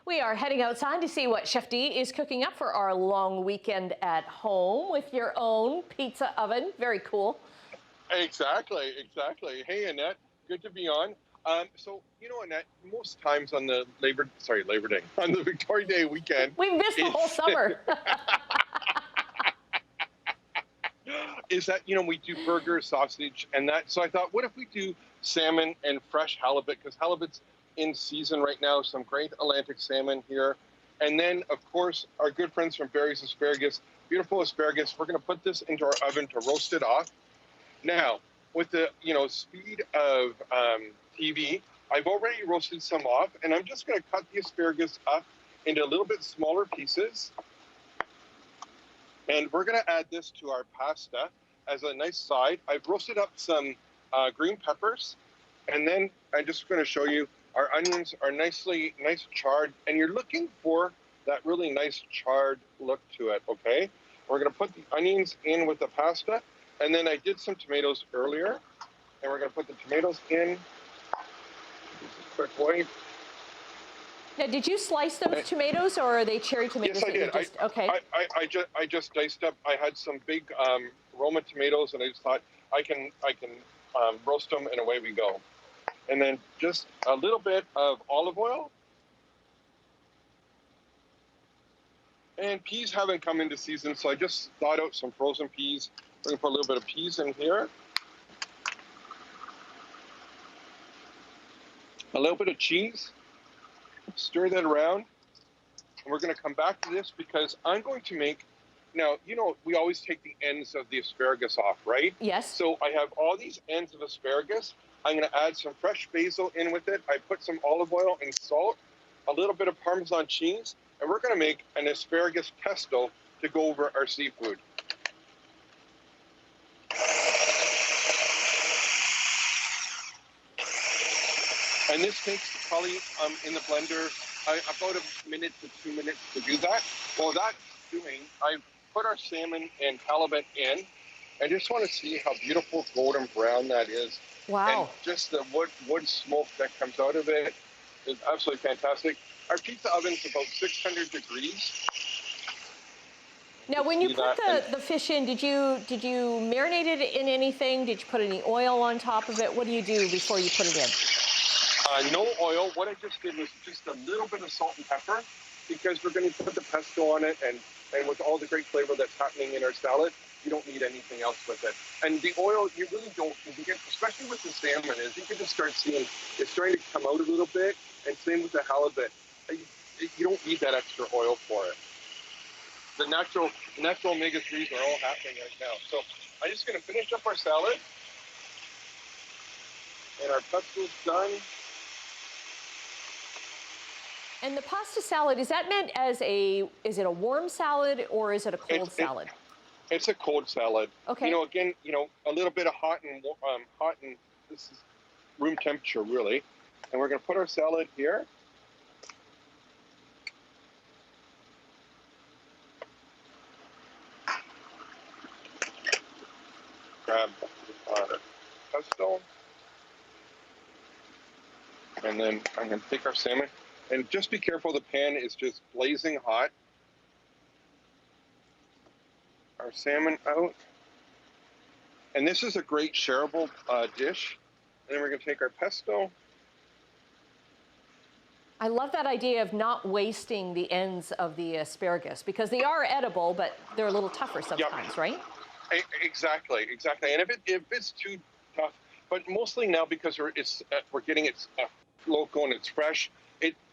We are heading outside to see what Chef D is cooking up for our long weekend at home with your own pizza oven. Very cool. Exactly, exactly. Hey, Annette, good to be on. Annette, most times on the Labor Day, on the Victoria Day weekend, We've missed the whole it's summer. is that, we do burgers, sausage, and that. So I thought, what if we do salmon and fresh halibut? Because halibut's in season right now, some great Atlantic salmon here. And then, of course, our good friends from Barry's Asparagus, beautiful asparagus. We're going to put this into our oven to roast it off. Now, with the speed of TV, I've already roasted some off, and I'm just going to cut the asparagus up into a little bit smaller pieces. And we're going to add this to our pasta as a nice side. I've roasted up some green peppers, and then I'm just going to show you our onions are nice charred, and you're looking for that really nice charred look to it, okay? We're going to put the onions in with the pasta. And then I did some tomatoes earlier, and we're going to put the tomatoes in. Quick wipe. Now, did you slice those tomatoes, or are they cherry tomatoes? Yes, I did. Okay. I just diced up. I had some big Roma tomatoes, and I just thought I can roast them, and away we go. And then just a little bit of olive oil. And peas haven't come into season, so I just thawed out some frozen peas. We're going to put a little bit of peas in here. A little bit of cheese. Stir that around. And we're going to come back to this because I'm going to make, now, we always take the ends of the asparagus off, right? Yes. So I have all these ends of asparagus. I'm going to add some fresh basil in with it. I put some olive oil and salt, a little bit of Parmesan cheese, and we're going to make an asparagus pesto to go over our seafood. And this takes probably in the blender about a minute to 2 minutes to do that. While that's doing, I put our salmon and halibut in. I just want to see how beautiful golden brown that is. Wow. And just the wood smoke that comes out of it is absolutely fantastic. Our pizza oven's about 600 degrees. Now, when you put the fish in, did you marinate it in anything? Did you put any oil on top of it? What do you do before you put it in? No oil. What I just did was just a little bit of salt and pepper because we're going to put the pesto on it, and with all the great flavor that's happening in our salad, you don't need anything else with it. And the oil, you really don't, especially with the salmon, is you can just start seeing it's starting to come out a little bit, and same with the halibut. You don't need that extra oil for it. The natural omega-3s are all happening right now. So I'm just going to finish up our salad, and our pesto's done. And the pasta salad, is that meant as is it a warm salad or is it a cold salad? It's a cold salad. Okay. Again, a little bit of hot and this is room temperature really. And we're going to put our salad here. Grab our pesto. And then I'm going to take our salmon. And just be careful, the pan is just blazing hot. Our salmon out. And this is a great shareable dish. And then we're going to take our pesto. I love that idea of not wasting the ends of the asparagus because they are edible, but they're a little tougher sometimes, right? Exactly. And if it's too tough, but mostly now because we're getting it local and it's fresh,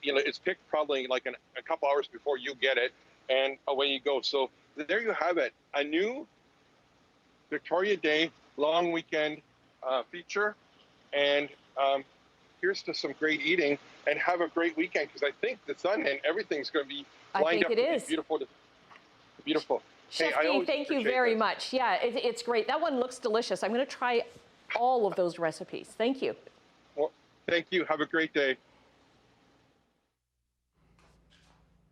it's picked probably like a couple hours before you get it, and away you go. So there you have it, a new Victoria Day long weekend feature, and here's to some great eating, and have a great weekend because I think the sun and everything's going to be lined up to be beautiful. Beautiful. Chef D, thank you very much. Yeah, it's great. That one looks delicious. I'm going to try all of those recipes. Thank you. Well, thank you. Have a great day.